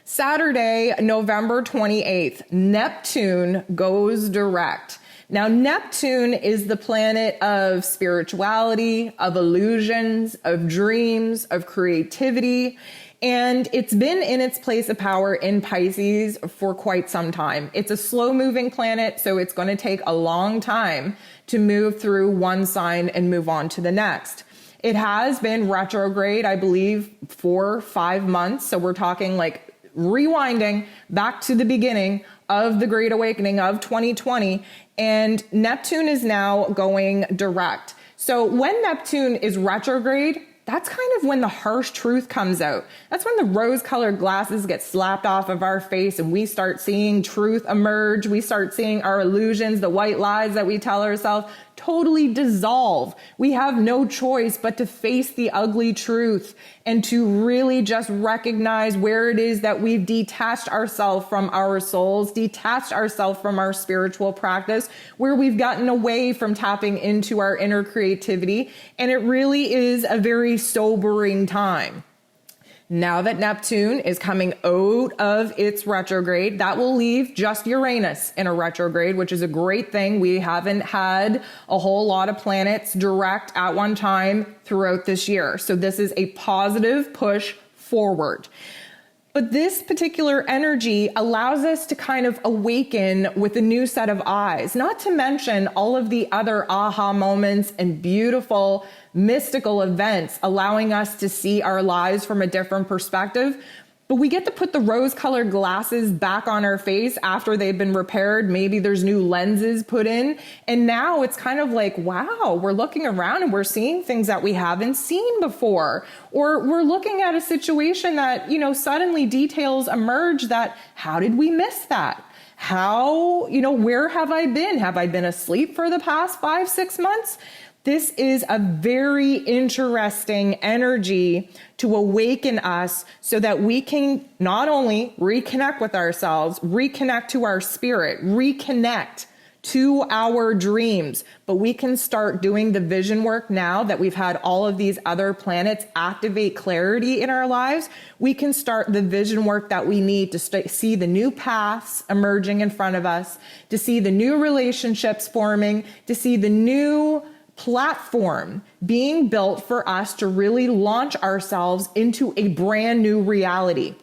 Saturday, November 28th, Neptune goes direct. Now, Neptune is the planet of spirituality, of illusions, of dreams, of creativity, and it's been in its place of power in Pisces for quite some time. It's a slow-moving planet, so it's going to take a long time to move through one sign and move on to the next. It has been retrograde, I believe, 4 or 5 months, so we're talking like rewinding back to the beginning of the Great Awakening of 2020, and Neptune is now going direct. So when Neptune is retrograde, that's kind of when the harsh truth comes out. That's when the rose-colored glasses get slapped off of our face and we start seeing truth emerge. We start seeing our illusions, the white lies that we tell ourselves, totally dissolve. We have no choice but to face the ugly truth and to really just recognize where it is that we've detached ourselves from our souls, detached ourselves from our spiritual practice, where we've gotten away from tapping into our inner creativity. And it really is a very sobering time. Now that Neptune is coming out of its retrograde, that will leave just Uranus in a retrograde, which is a great thing. We haven't had a whole lot of planets direct at one time throughout this year. So this is a positive push forward. But this particular energy allows us to kind of awaken with a new set of eyes, not to mention all of the other aha moments and beautiful mystical events allowing us to see our lives from a different perspective. But we get to put the rose-colored glasses back on our face after they've been repaired. Maybe there's new lenses put in. And now it's kind of like, wow, we're looking around and we're seeing things that we haven't seen before. Or we're looking at a situation that, suddenly details emerge that, how did we miss that? How, where have I been? Have I been asleep for the past 5-6 months? This is a very interesting energy to awaken us so that we can not only reconnect with ourselves, reconnect to our spirit, reconnect to our dreams, but we can start doing the vision work now that we've had all of these other planets activate clarity in our lives. We can start the vision work that we need to see the new paths emerging in front of us, to see the new relationships forming, to see the new platform being built for us to really launch ourselves into a brand new reality.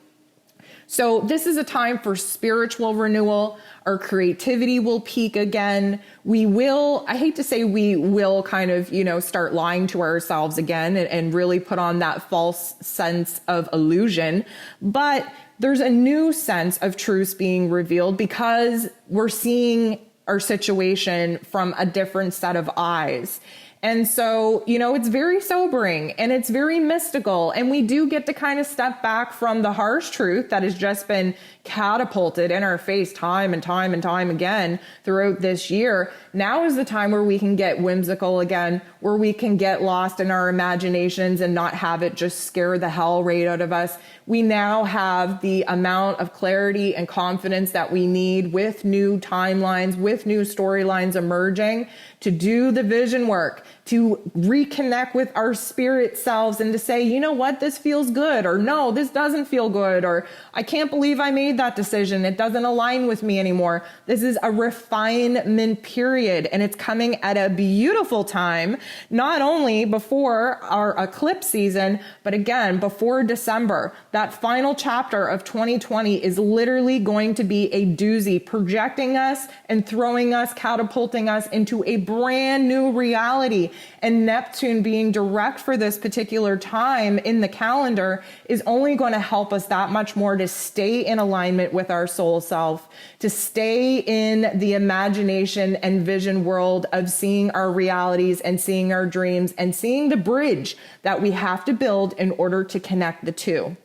So this is a time for spiritual renewal. Our creativity will peak again. I hate to say we will kind of, start lying to ourselves again and really put on that false sense of illusion. But there's a new sense of truth being revealed because we're seeing our situation from a different set of eyes. And so, it's very sobering and it's very mystical. And we do get to kind of step back from the harsh truth that has just been catapulted in our face time and time and time again throughout this year. Now is the time where we can get whimsical again, where we can get lost in our imaginations and not have it just scare the hell right out of us. We now have the amount of clarity and confidence that we need with new timelines, with new storylines emerging to do the vision work, to reconnect with our spirit selves and to say, you know what, this feels good, or no, this doesn't feel good, or I can't believe I made that decision. It doesn't align with me anymore. This is a refinement period, and it's coming at a beautiful time, not only before our eclipse season, but again, before December. That final chapter of 2020 is literally going to be a doozy, projecting us and throwing us, catapulting us into a brand new reality. And Neptune being direct for this particular time in the calendar is only going to help us that much more to stay in alignment with our soul self, to stay in the imagination and vision world of seeing our realities and seeing our dreams and seeing the bridge that we have to build in order to connect the two.